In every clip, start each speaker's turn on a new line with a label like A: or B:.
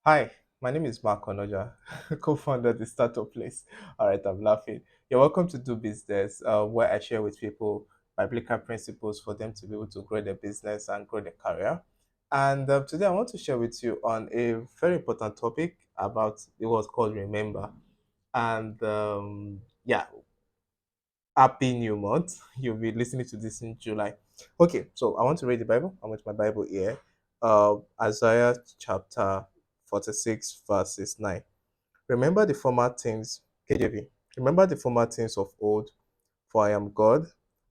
A: Hi, my name is Mark Onoja, co-founder of the Startup Place. All right, I'm laughing. You're welcome to Do Business, where I share with people biblical principles for them to be able to grow their business and grow their career. And today I want to share with you on a very important topic about it was called Remember. And yeah, happy new month. You'll be listening to this in July. Okay, so I want to read the Bible. I'm with my Bible here. Isaiah chapter 46, verses 9. Remember the former things, KJV. Remember the former things of old, for I am God,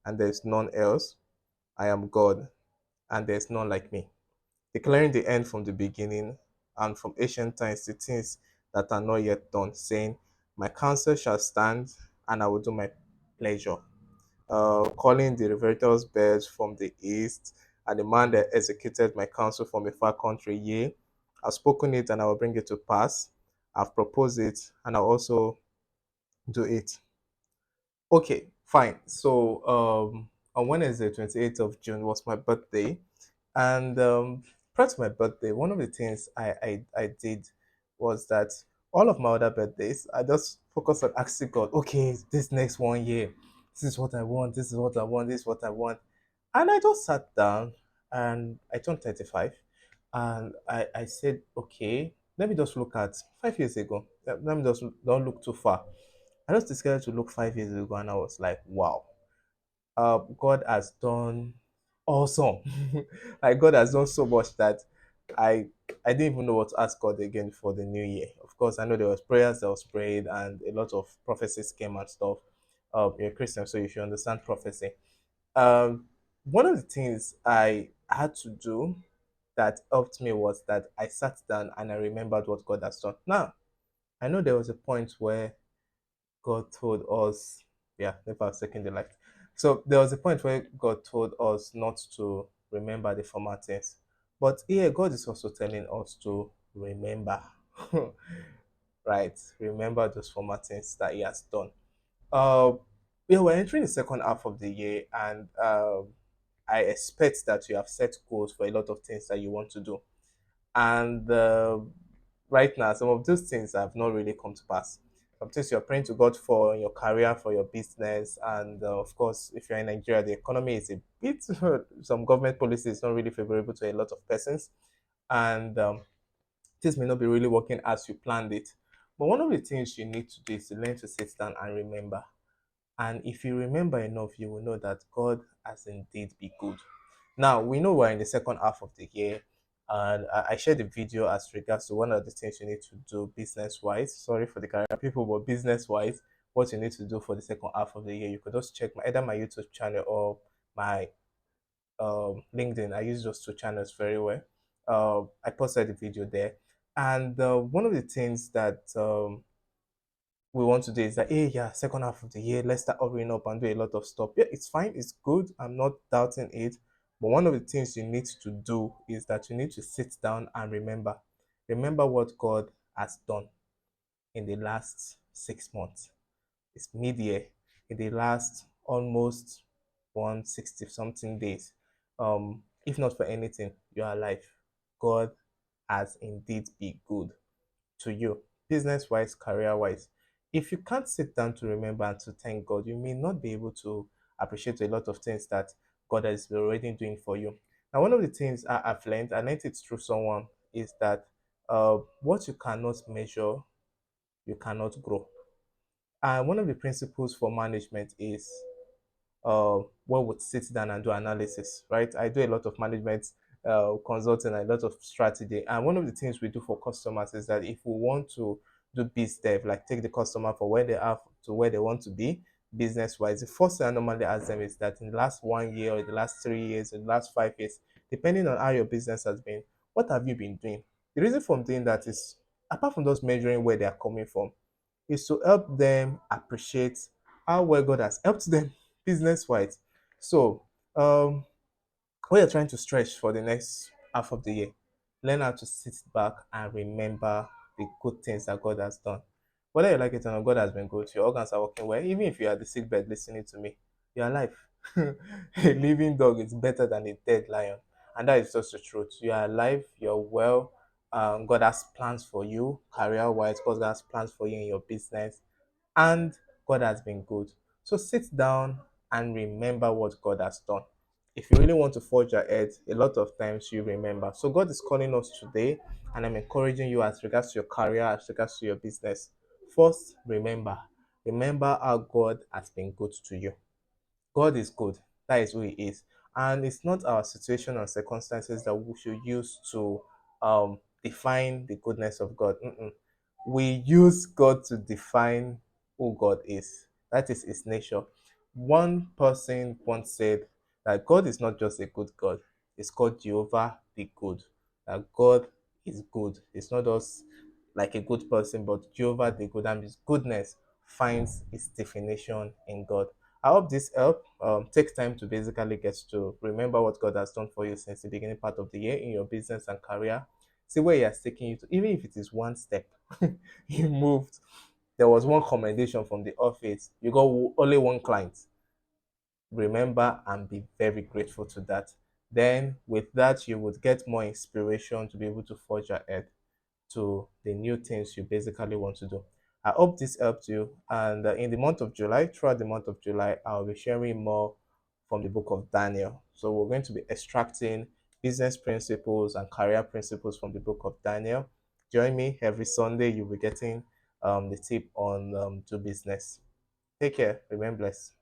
A: and there is none else. I am God, and there is none like me. Declaring the end from the beginning, and from ancient times the things that are not yet done, saying, my counsel shall stand, and I will do my pleasure. Calling the rivetous birds from the east, and the man that executed my counsel from a far country. Yea, I've spoken it, and I will bring it to pass. I've proposed it, and I'll also do it. Okay, fine. So on Wednesday, 28th of June was my birthday. And prior to my birthday, one of the things I did was that all of my other birthdays, I just focused on asking God, okay, this next 1 year, this is what I want, this is what I want, this is what I want. And I just sat down and I turned 35 and I said, okay, let me just look at 5 years ago. Let me just don't look too far. I just decided to look 5 years ago and I was like, wow, God has done awesome. Like God has done so much that I I didn't even know what to ask God again for the new year. Of course, I know there was prayers that was prayed and a lot of prophecies came and stuff. You're a Christian, so you should understand prophecy. One of the things I had to do that helped me was that I sat down and I remembered what God has done. Now, I know there was a point where God told us, yeah, never have second the light. So there was a point where God told us not to remember the former things. But here, God is also telling us to remember, right? Remember those former things that He has done. Uh, yeah, we're entering the second half of the year, and I expect that you have set goals for a lot of things that you want to do. And right now, some of those things have not really come to pass. Some things you're praying to God for in your career, for your business, and of course, if you're in Nigeria, the economy is a bit, some government policy is not really favorable to a lot of persons, and things may not be really working as you planned it. But one of the things you need to do is to learn to sit down and remember. And if you remember enough, you will know that God has indeed been good. Now, we know we're in the second half of the year, and I shared the video as regards to one of the things you need to do business wise. Sorry for the career people, but business wise, what you need to do for the second half of the year. You could just check either my YouTube channel or my LinkedIn. I use those two channels very well. I posted the video there. And one of the things that we want to do is that, hey, yeah, second half of the year, let's start hurrying up and do a lot of stuff. Yeah, it's fine, it's good. I'm not doubting it. But one of the things you need to do is that you need to sit down and remember. Remember what God has done in the last 6 months. It's mid year, in the last almost 160 something days. If not for anything, you are alive. God has indeed been good to you, business wise, career wise. If you can't sit down to remember and to thank God, you may not be able to appreciate a lot of things that God has been already doing for you. Now, one of the things I learned it through someone, is that what you cannot measure, you cannot grow. And one of the principles for management is what would sit down and do analysis, right? I do a lot of management consulting, a lot of strategy. And one of the things we do for customers is that if we want to do biz dev, like take the customer from where they are to where they want to be business wise, the first thing I normally ask them is that in the last 1 year or the last 3 years or the last 5 years, depending on how your business has been, what have you been doing? The reason for doing that is, apart from just measuring where they are coming from, is to help them appreciate how well God has helped them business wise. So, what you're trying to stretch for the next half of the year, learn how to sit back and remember the good things that God has done. Whether you like it or not, God has been good. Your organs are working well. Even if you are the sick bed listening to me, you're alive. A living dog is better than a dead lion. And that is just the truth. You are alive, you're well, God has plans for you career wise. God has plans for you in your business, and God has been good. So sit down and remember what God has done. If you really want to forge ahead, a lot of times you remember. So God is calling us today, and I'm encouraging you as regards to your career, as regards to your business. First, remember. Remember how God has been good to you. God is good. That is who He is. And it's not our situation or circumstances that we should use to define the goodness of God. Mm-mm. We use God to define who God is. That is His nature. One person once said that God is not just a good God, it's called Jehovah the Good. That God is good. It's not just like a good person, but Jehovah the Good, and His goodness finds its definition in God. I hope this help. Take time to basically get to remember what God has done for you since the beginning part of the year in your business and career. See where He has taken you to, even if it is one step. You moved. There was one commendation from the office. You got only one client. Remember and be very grateful to that. Then, with that, you would get more inspiration to be able to forge ahead to the new things you basically want to do. I hope this helped you. And in the month of July, throughout the month of July, I'll be sharing more from the book of Daniel. So we're going to be extracting business principles and career principles from the book of Daniel. Join me every Sunday. You'll be getting the tip on do business. Take care. Remain blessed.